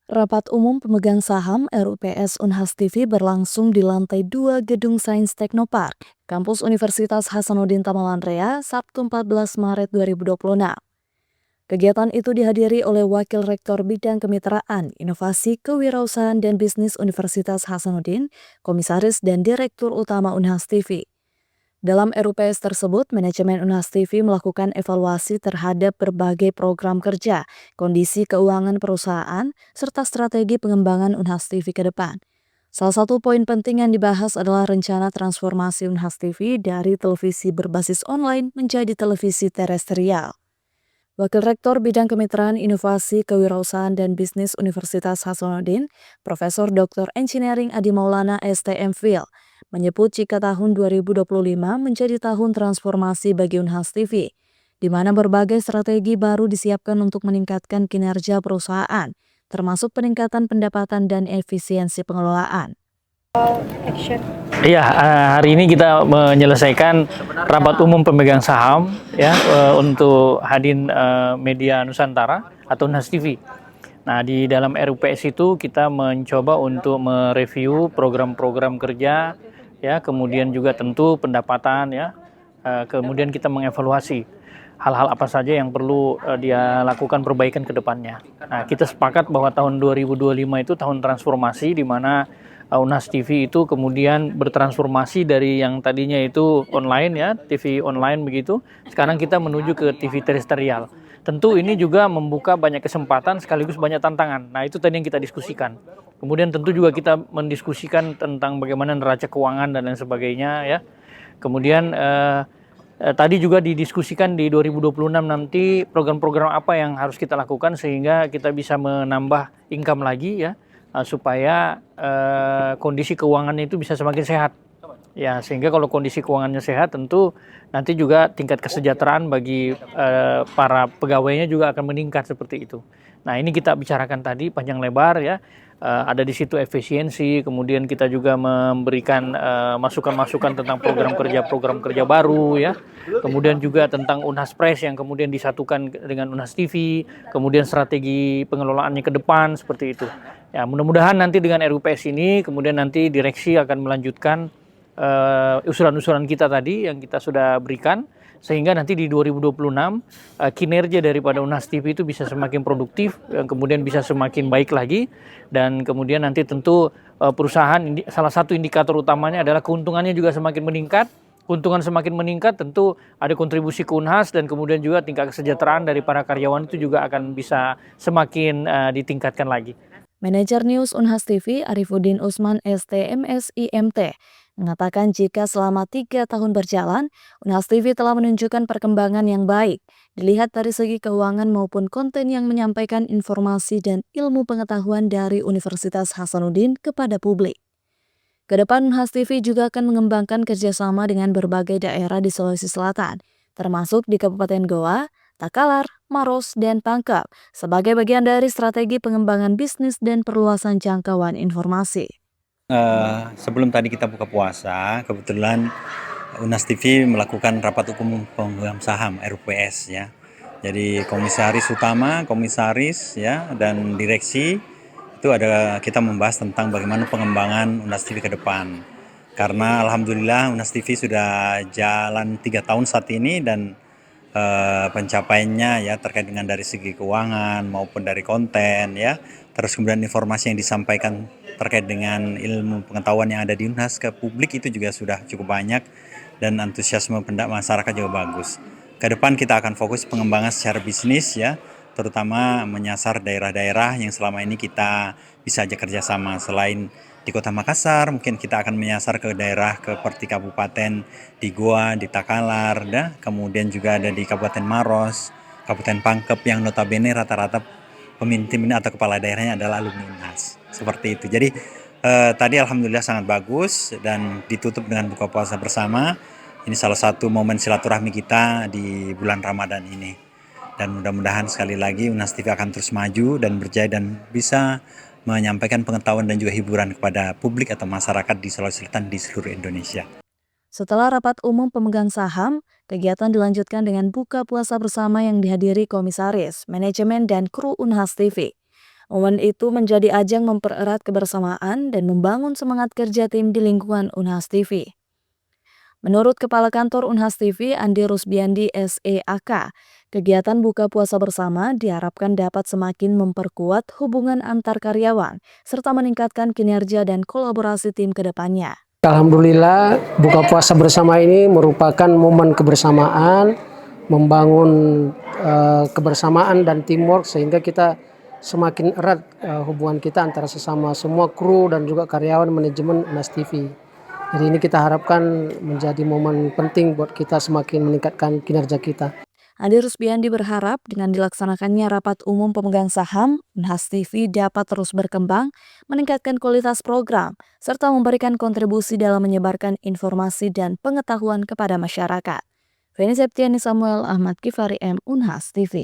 Rapat umum pemegang saham RUPS Unhas TV berlangsung di lantai 2 Gedung Sains Teknopark, Kampus Universitas Hasanuddin Tamalanrea, Sabtu 14 Maret 2026. Kegiatan itu dihadiri oleh Wakil Rektor Bidang Kemitraan, Inovasi, Kewirausahaan, dan Bisnis Universitas Hasanuddin, Komisaris dan Direktur Utama Unhas TV. Dalam RUPS tersebut, manajemen Unhas TV melakukan evaluasi terhadap berbagai program kerja, kondisi keuangan perusahaan, serta strategi pengembangan Unhas TV ke depan. Salah satu poin penting yang dibahas adalah rencana transformasi Unhas TV dari televisi berbasis online menjadi televisi terestrial. Wakil Rektor Bidang Kemitraan Inovasi Kewirausahaan dan Bisnis Universitas Hasanuddin, Profesor Dr. Engineering Adi Maulana STM Phil, menyebut jika tahun 2025 menjadi tahun transformasi bagi Unhas TV, di mana berbagai strategi baru disiapkan untuk meningkatkan kinerja perusahaan, termasuk peningkatan pendapatan dan efisiensi pengelolaan. Iya, hari ini kita menyelesaikan rapat umum pemegang saham ya untuk Hadin Media Nusantara atau Unhas TV. Nah, di dalam RUPS itu kita mencoba untuk mereview program-program kerja ya, kemudian juga tentu pendapatan ya. Kemudian kita mengevaluasi hal-hal apa saja yang perlu dia lakukan perbaikan ke depannya. Nah, kita sepakat bahwa tahun 2025 itu tahun transformasi di mana Unhas TV itu kemudian bertransformasi dari yang tadinya itu online ya, TV online begitu. Sekarang kita menuju ke TV terestrial. Tentu ini juga membuka banyak kesempatan sekaligus banyak tantangan. Nah, itu tadi yang kita diskusikan. Kemudian tentu juga kita mendiskusikan tentang bagaimana neraca keuangan dan lain sebagainya ya. Kemudian tadi juga didiskusikan di 2026 nanti program-program apa yang harus kita lakukan sehingga kita bisa menambah income lagi ya. Supaya kondisi keuangannya itu bisa semakin sehat. Ya, sehingga kalau kondisi keuangannya sehat tentu nanti juga tingkat kesejahteraan bagi para pegawainya juga akan meningkat seperti itu. Nah, ini kita bicarakan tadi panjang lebar ya. Ada di situ efisiensi, kemudian kita juga memberikan masukan-masukan tentang program kerja baru ya. Kemudian juga tentang Unhas Press yang kemudian disatukan dengan Unhas TV, kemudian strategi pengelolaannya ke depan seperti itu. Ya, mudah-mudahan nanti dengan RUPS ini kemudian nanti direksi akan melanjutkan usulan-usulan kita tadi yang kita sudah berikan sehingga nanti di 2026 kinerja daripada Unhas TV itu bisa semakin produktif, kemudian bisa semakin baik lagi dan kemudian nanti tentu perusahaan salah satu indikator utamanya adalah keuntungannya juga semakin meningkat. Keuntungan semakin meningkat tentu ada kontribusi ke Unhas dan kemudian juga tingkat kesejahteraan dari para karyawan itu juga akan bisa semakin ditingkatkan lagi. Manajer News Unhas TV Arifuddin Usman STMSIMT mengatakan jika selama 3 tahun berjalan, Unhas TV telah menunjukkan perkembangan yang baik, dilihat dari segi keuangan maupun konten yang menyampaikan informasi dan ilmu pengetahuan dari Universitas Hasanuddin kepada publik. Kedepan Unhas TV juga akan mengembangkan kerjasama dengan berbagai daerah di Sulawesi Selatan, termasuk di Kabupaten Goa, Takalar, Maros, dan Pangkep, sebagai bagian dari strategi pengembangan bisnis dan perluasan jangkauan informasi. Sebelum tadi kita buka puasa, kebetulan Unhas TV melakukan rapat umum pemegang saham RUPS ya. Jadi komisaris utama, komisaris ya, dan direksi itu kita membahas tentang bagaimana pengembangan Unhas TV ke depan. Karena alhamdulillah Unhas TV sudah jalan 3 tahun saat ini dan pencapaiannya ya terkait dengan dari segi keuangan maupun dari konten ya. Terus kemudian informasi yang disampaikan terkait dengan ilmu pengetahuan yang ada di Unhas ke publik itu juga sudah cukup banyak dan antusiasme masyarakat juga bagus. Ke depan kita akan fokus pengembangan secara bisnis ya, terutama menyasar daerah-daerah yang selama ini kita bisa aja kerjasama. Selain di Kota Makassar, mungkin kita akan menyasar ke daerah seperti kabupaten di Goa, di Takalar, kemudian juga ada di Kabupaten Maros, Kabupaten Pangkep yang notabene rata-rata pemimpin atau kepala daerahnya adalah alumni Unhas. Seperti itu. Jadi tadi alhamdulillah sangat bagus dan ditutup dengan buka puasa bersama. Ini salah satu momen silaturahmi kita di bulan Ramadan ini. Dan mudah-mudahan sekali lagi Unhas TV akan terus maju dan berjaya dan bisa menyampaikan pengetahuan dan juga hiburan kepada publik atau masyarakat di Sulawesi Selatan di seluruh Indonesia. Setelah rapat umum pemegang saham, kegiatan dilanjutkan dengan buka puasa bersama yang dihadiri komisaris, manajemen, dan kru Unhas TV. Momen itu menjadi ajang mempererat kebersamaan dan membangun semangat kerja tim di lingkungan Unhas TV. Menurut Kepala Kantor Unhas TV, Andi Rusbiandi SEAK, kegiatan buka puasa bersama diharapkan dapat semakin memperkuat hubungan antar karyawan, serta meningkatkan kinerja dan kolaborasi tim ke depannya. Alhamdulillah, buka puasa bersama ini merupakan momen kebersamaan, membangun kebersamaan dan teamwork sehingga kita semakin erat hubungan kita antara sesama semua kru dan juga karyawan manajemen Unhas TV. Jadi ini kita harapkan menjadi momen penting buat kita semakin meningkatkan kinerja kita. Andi Rusbiandi berharap dengan dilaksanakannya rapat umum pemegang saham, Unhas TV dapat terus berkembang, meningkatkan kualitas program, serta memberikan kontribusi dalam menyebarkan informasi dan pengetahuan kepada masyarakat. Feni Septiani Samuel Ahmad Kifari M. Unhas TV.